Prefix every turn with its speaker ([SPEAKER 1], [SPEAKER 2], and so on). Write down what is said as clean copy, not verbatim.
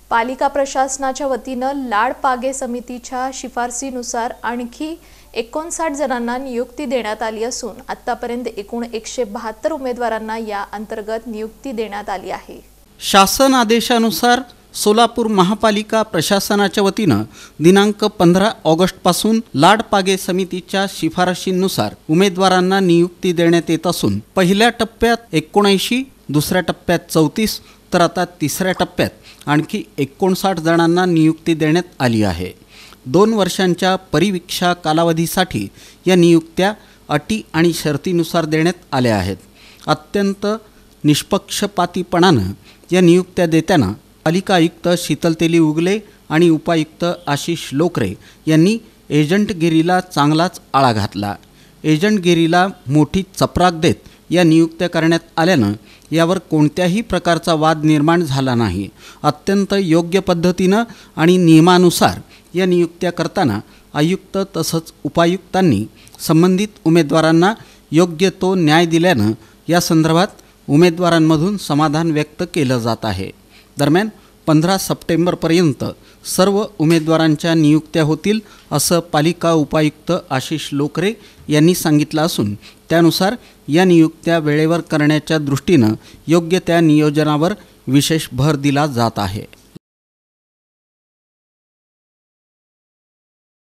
[SPEAKER 1] पालिका प्रशासनाच्या वतीनं लाडपागे समितीच्या शिफारसीनुसार आणखी 59 जणांना नियुक्ती देण्यात आली असून आतापर्यंत एकूण 172 उमेदवारांना या अंतर्गत नियुक्ती देण्यात आली आहे।
[SPEAKER 2] शासन आदेशानुसार सोलापूर महापालिका प्रशासनाच्या वतीनं दिनांक 15 ऑगस्टपासून लाडपागे समितीच्या शिफारशींनुसार उमेदवारांना नियुक्ती देण्यात येत असून पहिल्या टप्प्यात 79, दुसऱ्या टप्प्यात 34 तर आता तिसऱ्या टप्प्यात आणखी 59 जणांना नियुक्ती देण्यात आली आहे। 2 वर्षांच्या परिवीक्षा कालावधीसाठी या नियुक्त्या अटी आणि शर्तीनुसार देण्यात आल्या आहेत। अत्यंत निष्पक्षपातीपणानं या नियुक्त्या देताना पालिका आयुक्त शीतल तेली उगले आणि उपायुक्त आशिष लोकरे यांनी एजंटगिरीला चांगलाच आळा घातला। एजंटगिरीला मोठी चपराक देत या नियुक्त्या करण्यात आल्यानं यावर कोणत्याही प्रकारचा वाद निर्माण झाला नाही। अत्यंत योग्य पद्धतीनं आणि नियमानुसार या नियुक्त्या करताना आयुक्त तसंच उपायुक्तांनी संबंधित उमेदवारांना योग्य तो न्याय दिल्यानं या संदर्भात उमेदवारांमधून समाधान व्यक्त केलं जात आहे। दरम्यान 15 सप्टेंबरपर्यंत सर्व उमेदवारांच्या नियुक्त्या होतील असं पालिका उपायुक्त आशिष लोकरे यांनी सांगितलं असून त्यानुसार या नियुक्त्या वेळेवर करण्याच्या दृष्टीनं योग्य त्या नियोजनावर विशेष भर दिला जात आहे।